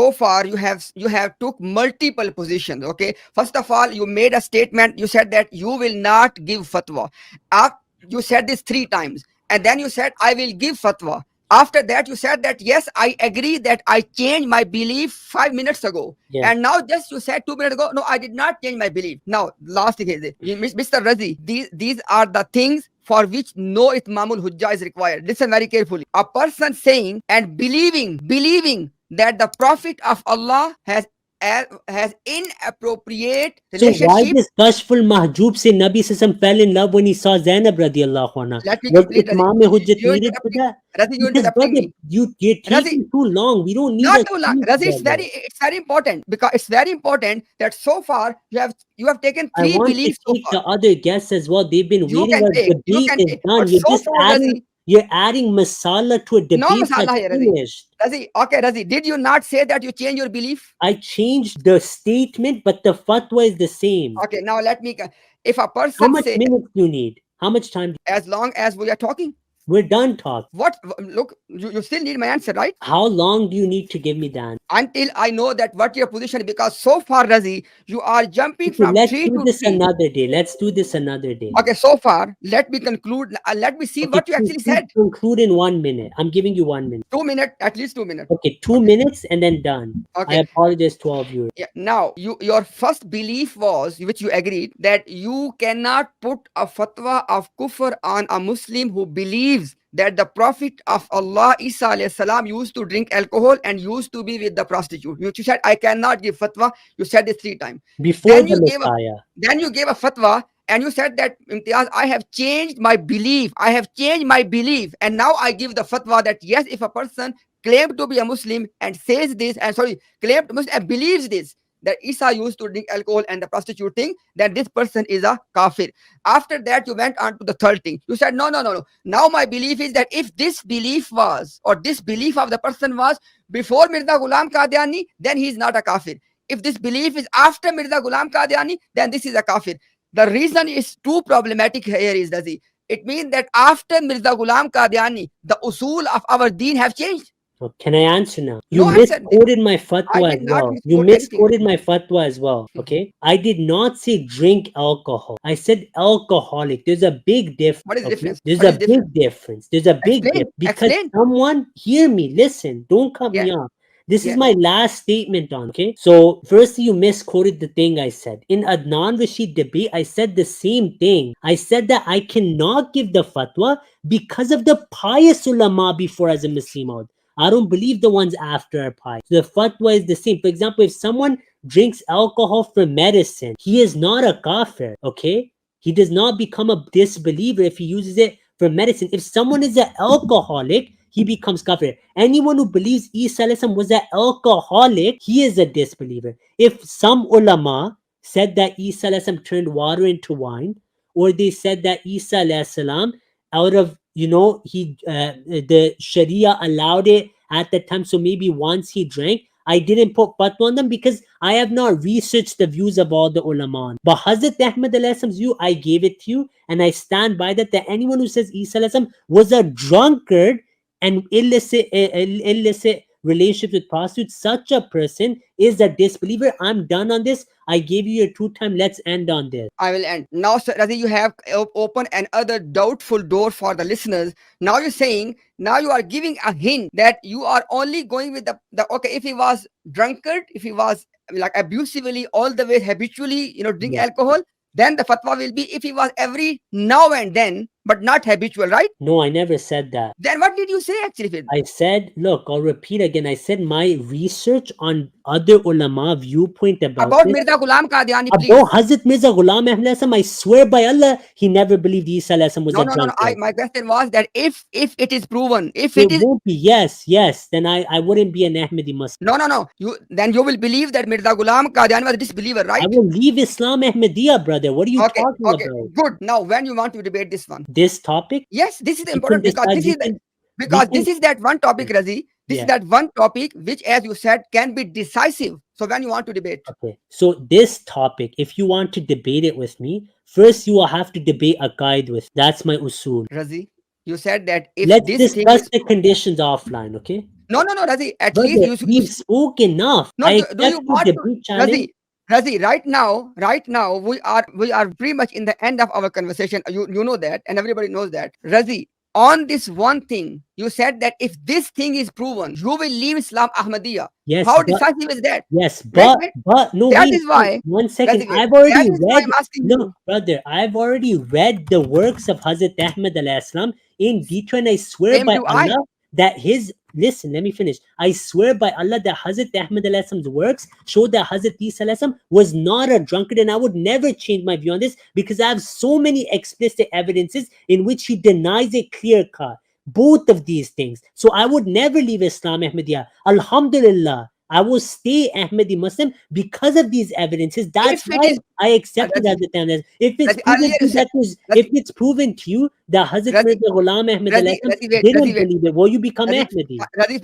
so far you have took multiple positions. Okay, first of all, you made a statement. You said that you will not give fatwa. You said this 3 times, and then you said I will give fatwa. After that, you said that yes, I agree that I changed my belief 5 minutes ago. Yeah. And now just you said 2 minutes ago, no, I did not change my belief. Now, last thing is, Mr. Razi, these are the things for which no itmamul hujjah is required. Listen very carefully. A person saying and believing that the Prophet of Allah has inappropriate So why relationship. does Kashful Mahjoob say Nabi Sallam fell in love when he saw Zainab radiallahu anha? Let me Was complete, Razi. Itmam Hujjat You're needed for interrupting. that? Razi, you're Because interrupting brother, me. you're taking too long. We don't need Not a too long. speech, Razi, brother. it's very important, because it's very important that so far you have taken I 3 want to beliefs so take far. the other guests as well. They've been You waiting. can Our take, debate is done. but so far, Razi, You're adding masala to a no debate masala that's here, Razi. finished. Razi, okay, Razi, did you not say that you change your belief? I changed the statement, but the fatwa is the same. Okay, now let me. If a How person much say, minutes do you need? How much time? as long as we are talking, We're done talking. what? Look, you still need my answer, right? How long do you need to give me the answer? Until I know that what your position is, because so far, Razi, you are jumping Okay, from let's 3 do to this 3. another day. Let's do this another day. Okay, so far, let me conclude. Let me see Okay, what you actually said. conclude in 1 minute. I'm giving you 1 minute. 2 minutes, at least 2 minutes. Okay, 2 minutes and then done. I Okay. apologize to all of you. Yeah. Now, your first belief was, which you agreed, that you cannot put a fatwa of kufr on a Muslim who believes that the Prophet of Allah, Isa alayhi salam, used to drink alcohol and used to be with the prostitute. You said, I cannot give fatwa. You said this 3 times. Before Then the Messiah. Then you gave a fatwa and you said that, Imtiaz, I have changed my belief. I have changed my belief. And now I give the fatwa that yes, if a person claimed to be a Muslim and says this, and claimed Muslim and believes this, that Isa used to drink alcohol and the prostitute thing, then this person is a kafir. After that, you went on to the third thing. You said, no. Now my belief is that if this belief was, or this belief of the person was before Mirza Ghulam Qadiani, then he is not a kafir. If this belief is after Mirza Ghulam Qadiani, then this is a kafir. The reason is too problematic here is, Dazi. It means that after Mirza Ghulam Qadiani, the usul of our deen have changed. Well, can I answer now? You No, misquoted my fatwa I as did not well. You misquote anything. misquoted my fatwa as well. Okay, I did not say drink alcohol. I said alcoholic. There's a big difference. What is the difference? There's What a is the difference? big difference. There's a big Explain. difference because Explain. someone hear me. Listen. Don't cut me Yeah. off. This is Yeah. my last statement on. Okay. So firstly, you misquoted the thing I said in Adnan Rashid debate. I said the same thing. I said that I cannot give the fatwa because of the pious ulama before as a Muslim out. I don't believe the ones after are pious. The fatwa is the same. For example, if someone drinks alcohol for medicine, he is not a kafir, okay? He does not become a disbeliever if he uses it for medicine. If someone is an alcoholic, he becomes kafir. Anyone who believes Isa was an alcoholic, he is a disbeliever. If some ulama said that Isa turned water into wine, or they said that Isa out of the Sharia allowed it at the time, so maybe once he drank, I didn't put fatwa on them because I have not researched the views of all the ulama. But Hazrat Ahmad Alaikum's view, I gave it to you, and I stand by that anyone who says Isa was a drunkard and illicit relationship with prostitutes, such a person is a disbeliever. I'm done on this. I gave you your 2 time. Let's end on this. I will end. Now, sir, Razi, you have opened another doubtful door for the listeners. Now you're saying, now you are giving a hint that you are only going with the okay, if he was drunkard, if he was like abusively all the way habitually, drink alcohol, then the fatwa will be if he was every now and then, but not habitual, right? No, I never said that. Then what did you say actually? I said, look, I'll repeat again. I said my research on other ulama viewpoint about Mirza Ghulam Qadiani, please. About Hazrat Mirza Ghulam Ahmad, I swear by Allah, he never believed Isa was a drunkard. No. My question was that if it is proven, if it won't be, yes, then I wouldn't be an Ahmadi Muslim. No. You will believe that Mirza Ghulam Qadiani was a disbeliever, right? I will leave Islam Ahmadiyya, brother. What are you talking about? Good. Now, when you want to debate this one? This topic? Yes, this is important because this is that one topic, Razi. This is that one topic which, as you said, can be decisive. So when you want to debate. Okay. So this topic, if you want to debate it with me, first you will have to debate a guide with. That's my usul. Razi, you said that if let's discuss the conditions offline, okay? No, Razi. At Brother, least you we've spoke enough. no. I Do accept you the want to, debate challenge. Razi? Right now, we are pretty much in the end of our conversation. You know that, and everybody knows that. Razi, on this one thing, you said that if this thing is proven, you will leave Islam Ahmadiyya. Yes, How but decisive is that? yes, Wait, but no, that wait, is why. 1 second. Razi, wait. I've already That is why read. I'm asking No, you. brother, I've already read the works of Hazrat Ahmad alayhi salam in detail, and I swear Same by do I. Allah that his listen. Let me finish. I swear by Allah that Hazrat Ahmad alayhi salam's works show that Hazrat Isa alayhi salam was not a drunkard, and I would never change my view on this because I have so many explicit evidences in which he denies it clear cut. Both of these things. So I would never leave Islam Ahmadiyya. Alhamdulillah. I will stay Ahmadi Muslim because of these evidences. That's If it why is I accepted Razi, as the time. If it's Razi, proven earlier to you you said, if Razi, it's proven to you that Hazrat Razi, Mirza Ghulam Ahmad Razi, alayhi salam wait, didn't believe it, will you become Razi, Ahmadi? Razi,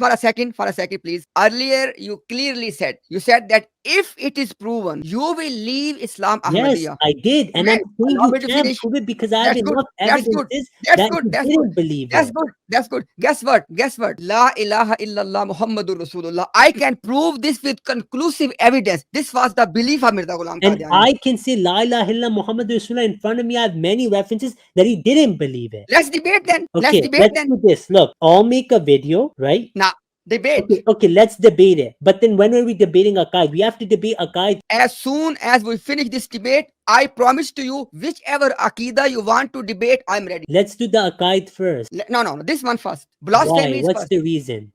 for a second, please. Earlier, you clearly said, that if it is proven, you will leave Islam Yes, Ahmadiyya. I did. And I'm Wait, saying allow you me to can't finish. prove it because I have That's good. enough That's good. evidences That's that good. he That's good. didn't believe That's it. good. That's good. Guess what? La ilaha illallah Muhammadur Rasulullah. I can prove this with conclusive evidence. This was the belief of Mirza Ghulam And Qadiani. I can say La ilaha illallah Muhammad Rasulullah in front of me. I have many references that he didn't believe it. Let's debate then. Okay, let's do this. Look, I'll make a video, right? Nah, debate. Okay, let's debate it. But then when are we debating Aqaid? We have to debate Aqaid. As soon as we finish this debate, I promise to you, whichever Aqidah you want to debate, I'm ready. Let's do the Aqaid first. No, this one first. Why? Blasphemy is What's first. the reason?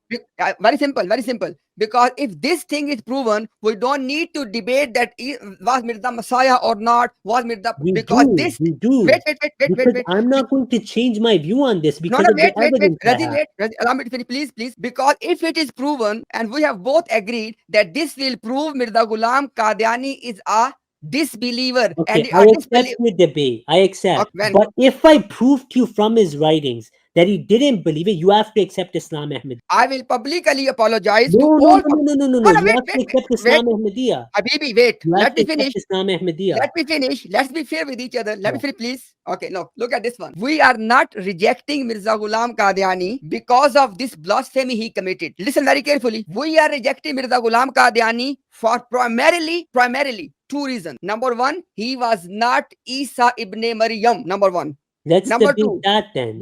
Very simple. Because if this thing is proven, we don't need to debate that was Mirza Messiah or not. Was Mirza We because do. this. We do. Wait. Because I'm not going to change my view on this because of Wait. the evidence I have. Razi, allow me to finish, please. Because if it is proven, and we have both agreed that this will prove Mirza Ghulam Qadiani is a disbeliever. Okay, And I accept your debate. I accept. Okay, but if I prove to you from his writings that he didn't believe it, you have to accept Islam Ahmadi. I will publicly apologize No. to all. You have to accept Islam Ahmadiyya. Habibi, wait. You have Let to me accept finish. Islam Ahmadiyya. Let me finish. Let's be fair with each other. Let me Yeah. finish, please. Okay, look at this one. We are not rejecting Mirza Ghulam Qadiani because of this blasphemy he committed. Listen very carefully. We are rejecting Mirza Ghulam Qadiani for primarily two reasons. Number one, he was not Isa ibn Maryam. Number one. Let's Number debate two. that then.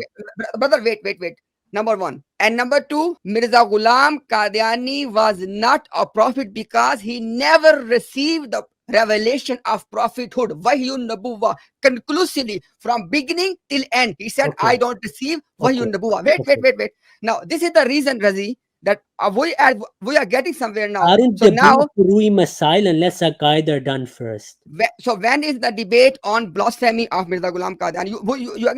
Brother, wait. Number one. And number two, Mirza Ghulam Qadiani was not a prophet because he never received the revelation of prophethood, Wahyun Nabuwa, conclusively from beginning till end. He said, Okay. I don't receive Wahyun Okay. Nabuwa. Wait. Now, this is the reason, Razi, that we are getting somewhere now. Aren't So debate now, Rui Masail unless Aqaid are done first. so when is the debate on blasphemy of Mirza Ghulam Qadiani?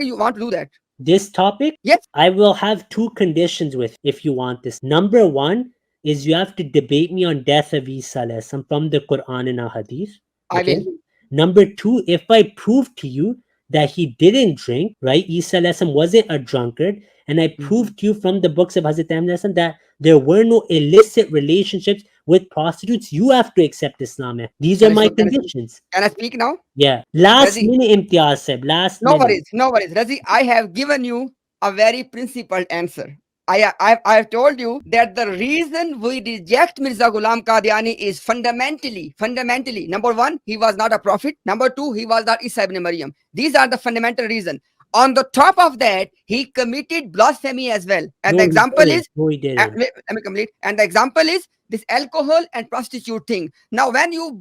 You want to do that? This topic, Yes. I will have two conditions with if you want this. Number one is you have to debate me on death of Isa alayhi salam from the Quran and a Hadith. I Okay. will. Number two, if I prove to you that he didn't drink, right? Isa alayhi salam wasn't a drunkard, and I proved to you from the books of Hazrat Ahmad alayhi salam that there were no illicit relationships with prostitutes, you have to accept Islam. These are my conditions. Can I speak now? Yeah. Last Razi. minute Imtiaz said. Last No minute. worries. Razi, I have given you a very principled answer. I have told you that the reason we reject Mirza Ghulam Qadiani is fundamentally. Number one, he was not a prophet. Number two, he was not Isa ibn Maryam. These are the fundamental reasons. On the top of that, he committed blasphemy as well. And the example is, he didn't. let me complete. And the example is this alcohol and prostitute thing. Now, when we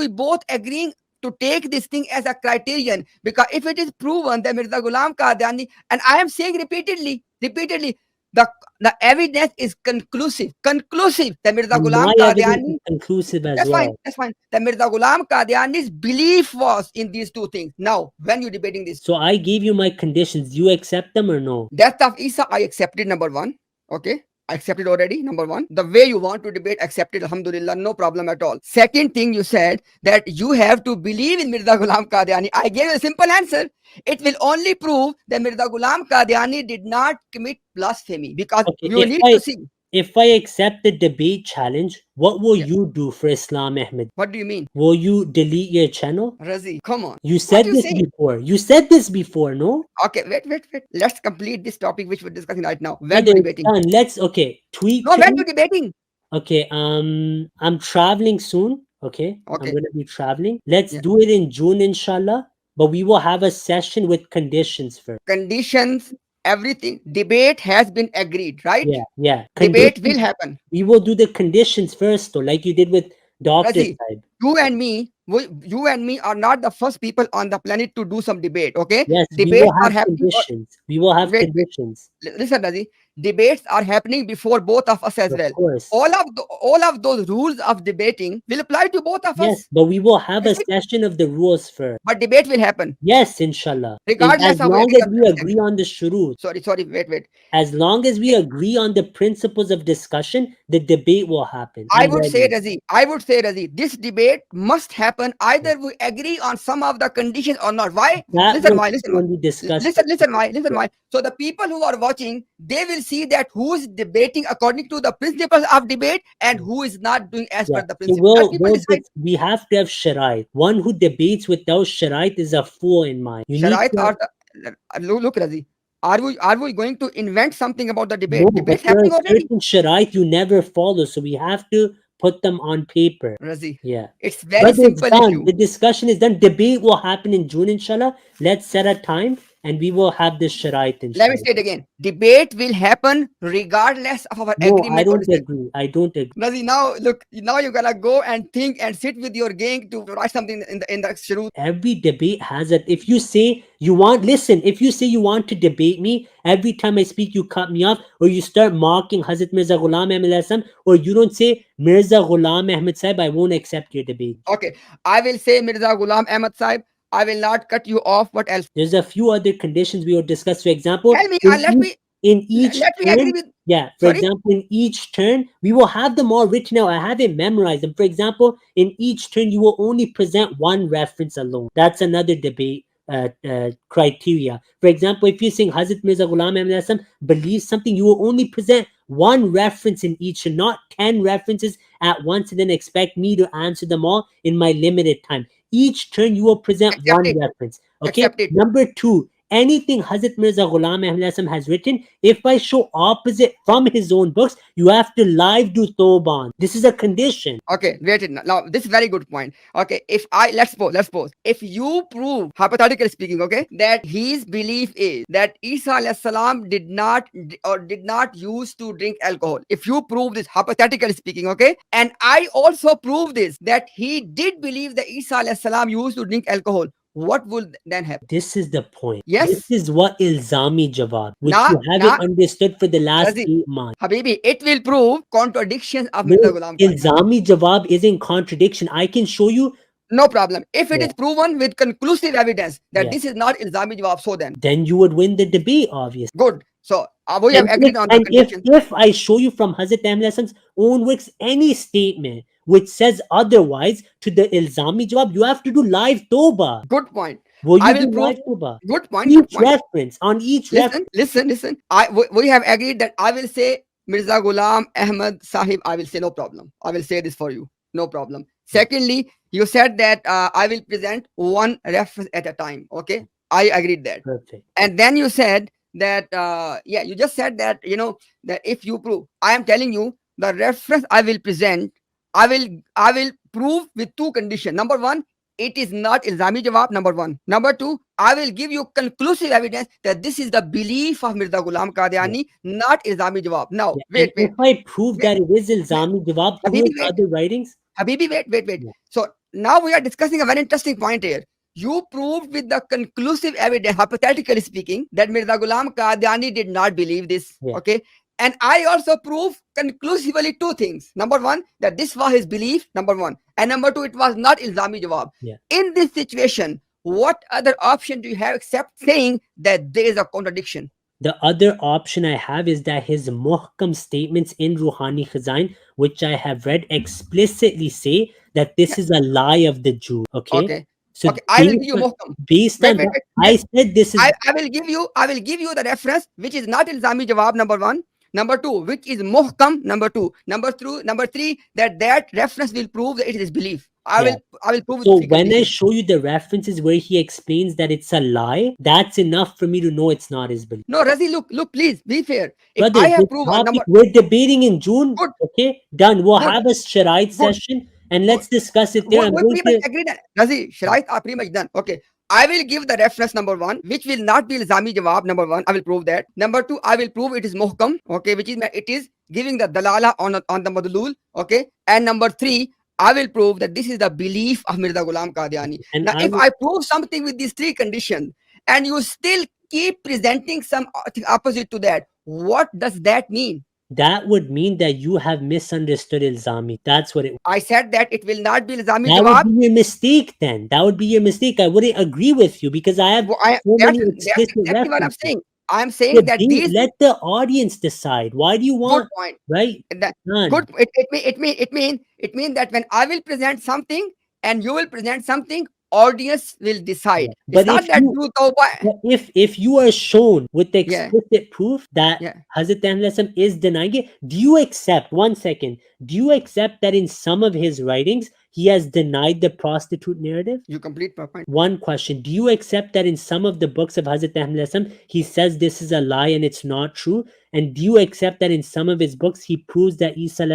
both agreeing to take this thing as a criterion, because if it is proven that Mirza Ghulam Qadiani, and I am saying repeatedly, the evidence is conclusive that Mirza Ghulam Qadiani, conclusive as that's well. fine. That Mirza Ghulam Qadiani's belief was in these two things. Now, when you're debating this, So I gave you my conditions. Do you accept them or no? death of Isa, I accepted, number one. Okay. I accepted already, number one. The way you want to debate, accepted, alhamdulillah, no problem at all. Second thing, you said that you have to believe in Mirza Ghulam Qadiani. I gave you a simple answer. It will only prove that Mirza Ghulam Qadiani did not commit blasphemy, because Okay, you need to see. if I accept the debate challenge, what will you do for Islam Ahmed? What do you mean? Will you delete your channel? Razi, come on. You What said you this saying? before. You said this before, no? Okay, wait. Let's complete this topic which we're discussing right now. When Brother, you it's debating? done. Let's tweet No, to when me. you debating? Okay, I'm traveling soon. Okay, I'm Okay. gonna be traveling. Let's Yeah. do it in June, inshallah. But we will have a session with conditions first. Conditions, everything. Debate has been agreed, right? Yeah. Debate will Conditions. happen. We will do the conditions first, though, like you did with Doctor Razi, Sahib. you and me are not the first people on the planet to do some debate. Okay, Yes, we will debates are have happening. conditions. We will have Wait, conditions. listen, Razi. Debates are happening before both of us as Of well. course. All of those rules of debating will apply to both of Yes, us. but we will have a That's it. session of the rules first. But debate will happen Yes, inshallah. As regardless of we long agree as on we the agree on the shurut. Sorry. Wait. As long as we agree on the principles of discussion, the debate will happen. I I'm would say, ready. Razi, this debate must happen either we agree on some of the conditions or not. Why? That Listen, will why? be when we discuss. Listen, why? So the people who are watching, they will see that who is debating according to the principles of debate and who is not doing as Yeah. per the So principle. Let people decide. we have to have sharait. One who debates without sharait is a fool in mind. You need Sharait to or look, Razi. Are we going to invent something about the no, debate? but Debate's there are happening already. certain sharait you never follow, so we have to put them on paper. Razi, Yeah. it's very But it's simple done. issue. The discussion is done. Debate will happen in June, inshallah. Let's set a time and we will have this sharait, Let me inshallah. say it again. Debate will happen regardless of our No, I agreement or don't disagreement. agree. I don't agree. Nazi, now look, now you're gonna go and think and sit with your gang to write something in the shurut. Every debate has a. If you say you want, listen. If you say you want to debate me, every time I speak, you cut me off, or you start mocking Hazrat Mirza Ghulam Ahmad Saib, or you don't say Mirza Ghulam Ahmad Saib, I won't accept your debate. Okay, I will say Mirza Ghulam Ahmad Saib. I will not cut you off. What else? There's a few other conditions we will discuss. For example, Tell me. in each Let me agree turn, with. yeah. For Sorry. example, in each turn, we will have them all written out. I have it memorized. And for example, in each turn, you will only present one reference alone. That's another debate criteria. For example, if you're saying Hazrat Mirza Ghulam Ahmad Saib believes something, you will only present one reference in each and not 10 references at once and then expect me to answer them all in my limited time. Each turn you will present Accept one it. reference. Okay. Accept it. Number two, anything Hazrat Mirza Ghulam Ahmad Saib has written, if I show opposite from his own books, you have to live do tawban. This is a condition. Okay, wait it now. This is very good point. Okay, if I let's suppose if you prove, hypothetically speaking, okay, that his belief is that Isa alayhi salam did not use to drink alcohol. If you prove this, hypothetically speaking, okay, and I also prove this that he did believe that Isa alayhi salam used to drink alcohol, what will then happen? This is the point. This Yes. is what ilzami jawab, which Nah, you haven't understood for the last Razi, 8 months. Habibi, it will prove contradictions of No, Mirza Ghulam Qadri. ilzami jawab is in contradiction. I can show you. No problem. If it Yeah, is proven with conclusive evidence that yeah. this is not Ilzami Jawab, so then Then you would win the debate, obviously. good. So we have And agreed on the if conditions. I show you from Hazrat Ahmad Hasan's own works any statement which says otherwise to the ilzami jawab, you have to do live tawbah. Good point. Will I you will do prove. live tawbah? Good point. Good Each point. reference on each reference. Listen. We have agreed that I will say Mirza Ghulam Ahmad Sahib. I will say no problem. I will say this for you. No problem. Secondly, you said that I will present one reference at a time. Okay, I agreed that. Perfect. And then you said that you just said that that if you prove, I am telling you the reference I will present, I will prove with two conditions. Number one, it is not ilzami jawab. Number one. Number two, I will give you conclusive evidence that this is the belief of Mirza Ghulam Qadiani, not ilzami jawab. Now Yeah. And if I prove wait, that it is ilzami jawab through Habibi, his other writings, Habibi, wait. yeah. So now we are discussing a very interesting point here. You proved with the conclusive evidence, hypothetically speaking, that Mirza Ghulam Qadiani did not believe this. Yeah. Okay. And I also prove conclusively two things. Number one, that this was his belief. Number one. And number two, it was not ilzami jawab. Yeah. In this situation, what other option do you have except saying that there is a contradiction? The other option I have is that his muhkam statements in Ruhani Khazain, which I have read, explicitly say that this is a lie of the Jew. Okay. So Okay, I will give you muhkam. based on that, I said this is. I will give you the reference which is not ilzami jawab. Number one. Number 2, which is muhkam. Number 2. Number 3, that reference will prove that it is belief. I Yeah. will prove with So three when I conditions. show you the references where he explains that it's a lie, that's enough for me to know it's not his belief. No, Razi, look, please be fair. If Brother, I have this proved a topic number, we're debating in June. good, Okay, done. We'll good, have a Sharaid good, session and good. let's discuss it there. I'm We going pretty much to. agreed. Razi, Sharaith are pretty much done. Okay. I will give the reference number 1, which will not be Ilzami Jawab. Number 1, I will prove that. Number 2, I will prove it is Muhkam. Okay, which is it is giving the dalala on the madlul. Okay. And number 3, I will prove that this is the belief of Mirza Ghulam Qadiani. And Now, I if will. I prove something with these 3 conditions and you still keep presenting some opposite to that, what does that mean? That would mean that you have misunderstood Ilzami. That's what it. I said that it will not be Ilzami That would Jawab. be your mistake then. That would be your mistake. I wouldn't agree with you because I have so many That's explicit exactly what I'm references. saying. I'm saying that these Let the audience decide. Why do you good want, point. right? That None. good. It mean that when I will present something and you will present something, audience will decide. But It's not if that you do tawbah. But if you are shown with the Yeah, explicit proof that yeah. Hazrat Ahmad is denying it, do you accept, one second, do you accept that in some of his writings he has denied the prostitute narrative? You complete my point. One question, do you accept that in some of the books of Hazrat Ahmad he says this is a lie and it's not true? And do you accept that in some of his books he proves that Isa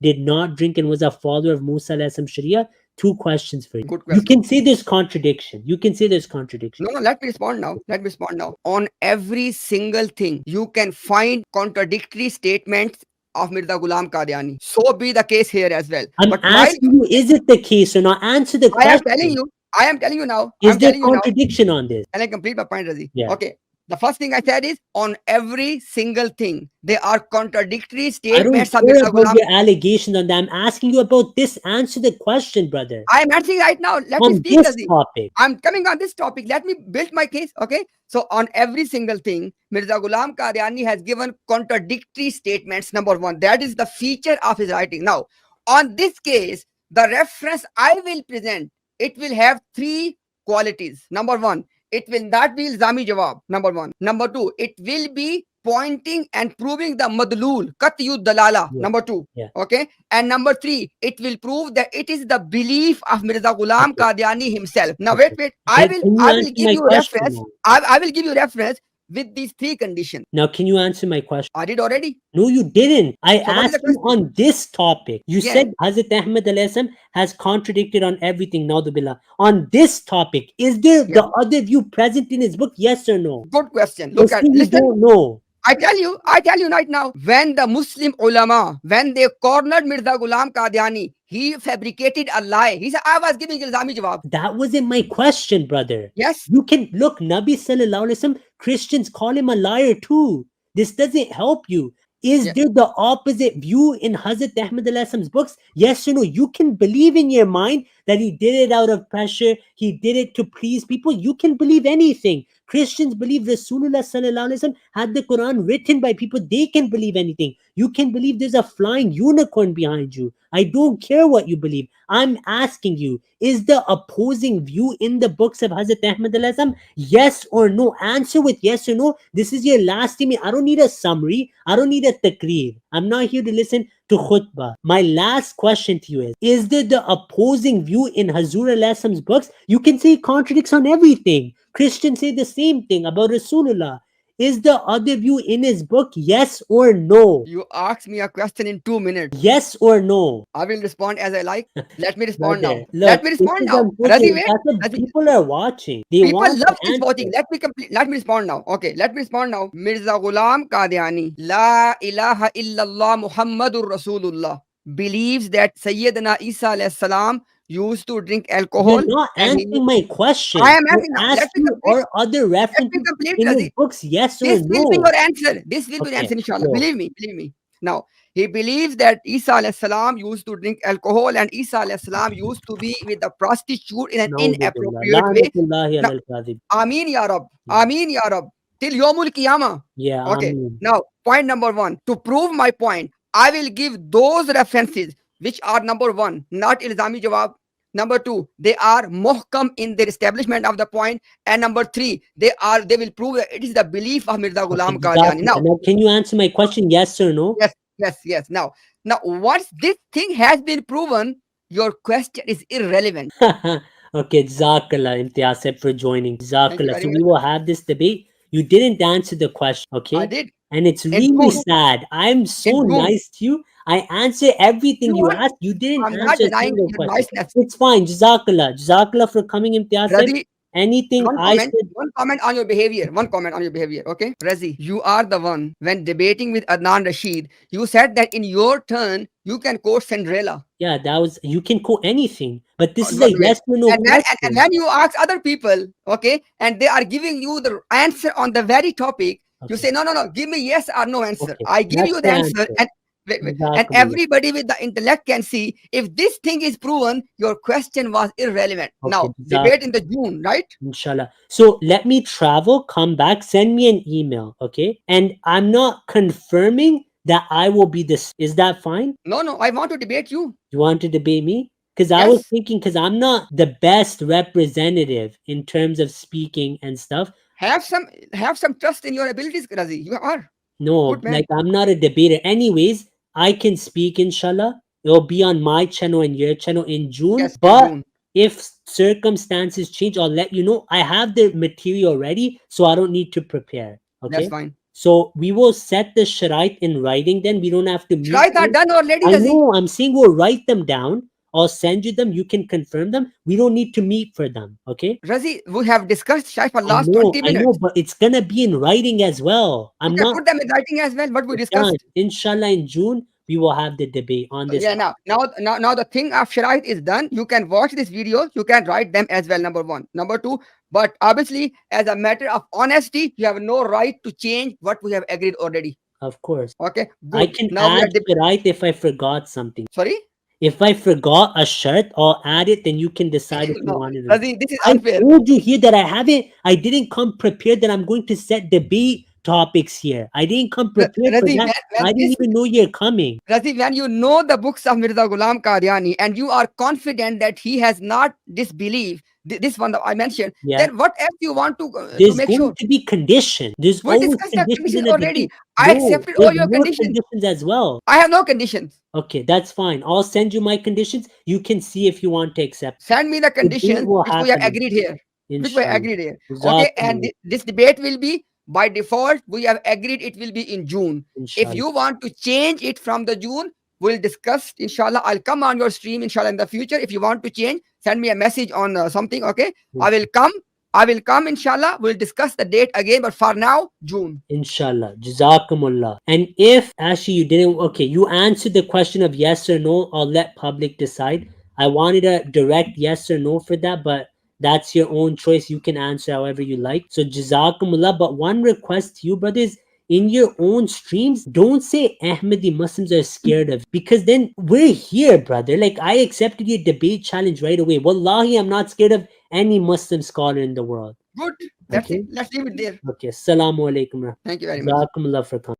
did not drink and was a follower of Musa Sharia? Two questions for you. Good You question. can say there's contradiction. You can say there's contradiction. No, let me respond now. On every single thing, you can find contradictory statements of Mirza Ghulam Qadiani. So be the case here as well. I'm But while asking you, is it the case or not? Answer the I am telling question. you, I am telling you now. Is I'm there telling you now. contradiction on this? And I complete my point, Razi. Yeah. Okay. The first thing I said is on every single thing, there are contradictory I don't statements of care Mirza about Ghulam. your allegations on that. I'm asking you about this. Answer the question, brother. I am answering right now. Let me On speak, this Razi. topic. I'm coming on this topic. Let me build my case. Okay. So on every single thing, Mirza Ghulam Qadiani has given contradictory statements. Number 1, that is the feature of his writing. Now, on this case, the reference I will present, it will have 3 qualities. Number 1, it will not be Ilzami Jawab. Number 1. Number 2, it will be pointing and proving the madlul, Qat'yu dalala. Yeah. Number 2. Yeah. Okay. And number 3, it will prove that it is the belief of Mirza Ghulam Okay. Qadiani himself. Now, Okay. wait. I Can will you answer give my you question reference. now? I will give you reference with these 3 conditions. Now, can you answer my question? I did already. No, you didn't. I So what is the asked you question? on this topic. You Yeah. said Hazrat Ahmad has contradicted on everything. Naudhu billah. On this topic, is there Yeah. the other view present in his book? Yes or no? Good question. You Look at, say you listen. don't know. I tell you right now, when the Muslim ulama, when they cornered Mirza Ghulam Qadiani, he fabricated a lie. He said, I was giving Ilzami Jawab. That wasn't my question, brother. Yes. You can look, Nabi Sallallahu Alaihi Wasallam, Christians call him a liar too. This doesn't help you. Is Yeah. there the opposite view in Hazrat Ahmad Allah's books? Yes or no? You can believe in your mind that he did it out of pressure. He did it to please people. You can believe anything. Christians believe Rasulullah Sallallahu Alaihi Wasallam had the Quran written by people. They can believe anything. You can believe there's a flying unicorn behind you. I don't care what you believe. I'm asking you, is the opposing view in the books of Hazrat Ahmad Allah's yes or no? Answer with yes or no. This is your last email. I don't need a summary. I don't need a takreer. I'm not here to listen to khutbah. My last question to you is there the opposing view in Hazur Allah's books? You can say it contradicts on everything. Christians say the same thing about Rasulullah. Is the other view in his book yes or no? You asked me a question in 2 minutes. Yes or no? I will respond as I like. Let me respond now. Brother, Let me look, respond this is now. Razi, unfortunate. wait. That's what Razi, people are watching. They people want love the this voting. answer. Let me respond now. Okay, let me respond now. Mirza Ghulam Qadiani, La ilaha illallah Muhammadur Rasulullah, believes that Sayyidina Isa alayhi salam used to drink alcohol. You're not and he- answering my question. I am You're asking now. Let me asking complete. or other Let me references complete, in his Razi. books, yes or This will be no? your answer. This will be the Okay, answer, inshallah. go. Believe me. Now, he believes that Isa alayhi salam used to drink alcohol and Isa alayhi salam used to be with a prostitute in an Na'udhu billah. inappropriate way. La'natullahi Now, alal kadhib. Ameen ya Rab. Yeah. Ameen ya Rab. Till Yawmul Qiyamah. Yeah, Okay. Ameen. Now, point number 1. To prove my point, I will give those references which are number 1, not Ilzami Jawab. Number 2, they are muhkam in their establishment of the point. And number 3, they will prove that it is the belief of Mirza Okay, Ghulam Qadiani. Jazakallah. Now, can you answer my question, yes or no? Yes. Now, once this thing has been proven, your question is irrelevant. Okay, Jazakallah, Imtiaz said for joining. Thank you Jazakallah. very So much. we will have this debate. You didn't answer the question, I okay? did. And it's In really June. sad. I'm so In June. nice to you. I answer everything you You are- asked. You didn't I'm not answer a denying single your question. niceness. It's fine. Jazakallah. Jazakallah for coming, Imtiaz said. Razi, Anything I said. one comment on your behavior. Okay? Razi, you are the one, when debating with Adnan Rashid, you said that in your turn, you can quote Cinderella. Yeah, that was, you can quote anything, but this is Wait. a yes or no And question. when you ask other people, okay, and they are giving you the answer on the very topic, you Okay. say, no, give me yes or no answer. Okay, I give that's you the the answer, answer. and Jazakallah. everybody with the intellect can see if this thing is proven, your question was irrelevant. Okay, Now, debate in the June, right? Inshallah. So let me travel, come back, send me an email, okay? And I'm not confirming that I will be this. Is that fine? No, I want to debate you. You want to debate me? Because I was Yes. thinking, because I'm not the best representative in terms of speaking and stuff. Have some trust in your abilities, Razi. You are No, good man. like I'm not a debater. Anyways, I can speak, inshallah. It'll be on my channel and your channel in June. Yes, in But June. if circumstances change, I'll let you know. I have the material ready, so I don't need to prepare. Okay. That's fine. So we will set the sharait in writing, then we don't have to meet. Shrites are done already, I Razi. know, I'm saying we'll write them down. I'll send you them. You can confirm them. We don't need to meet for them. Okay. Razi, we have discussed Shai for I last know, 20 I know, minutes. but it's gonna be in writing as well. I'm You can not put them in writing as well, what we discussed. inshallah in June we will have the debate on this. Yeah, now the thing of Sharait is done. You can watch this video, you can write them as well, number 1. Number 2, but obviously, as a matter of honesty, you have no right to change what we have agreed already. Of course. Okay, I good. can Now we add are sharait if I forgot something. sorry? If I forgot a shirt, I'll add it. Then you can decide if you No, want it. Razi, this is I unfair. told you here that I didn't come prepared that I'm going to set debate topics here. I didn't come prepared for Razi, that. I didn't even know you're coming. Razi, when you know the books of Mirza Ghulam Qadiani and you are confident that he has not disbelieved this one that I mentioned, Yeah. then what else you want to There's make going sure? to be condition. There's We always discussed the conditions in conditions a already. debate. I No, accepted there's all your more conditions. as well. I have no conditions. Okay, that's fine. I'll send you my conditions. You can see if you want to accept. Send me the conditions will which we have happen. agreed here. Inshallah. Okay, and Jazakumullah. this debate will be by default. We have agreed it will be in June. If Inshallah. you want to change it from the June, we'll discuss. Inshallah, I'll come on your stream. Inshallah, in the future, if you want to change, send me a message on something. Okay, I will come. Inshallah. We'll discuss the date again, but for now, June. Inshallah. Jazakumullah. And if actually you didn't, okay, you answered the question of yes or no, I'll let public decide. I wanted a direct yes or no for that, but that's your own choice. You can answer however you like. So Jazakumullah. But one request to you, brothers, in your own streams, don't say Ahmadi Muslims are scared of, because then we're here, brother. Like, I accepted your debate challenge right away. Wallahi, I'm not scared of any Muslim scholar in the world. Good. That's Okay. it. Let's leave it there. Okay. Assalamu alaikum. Thank you very much. Jazakumullah for coming.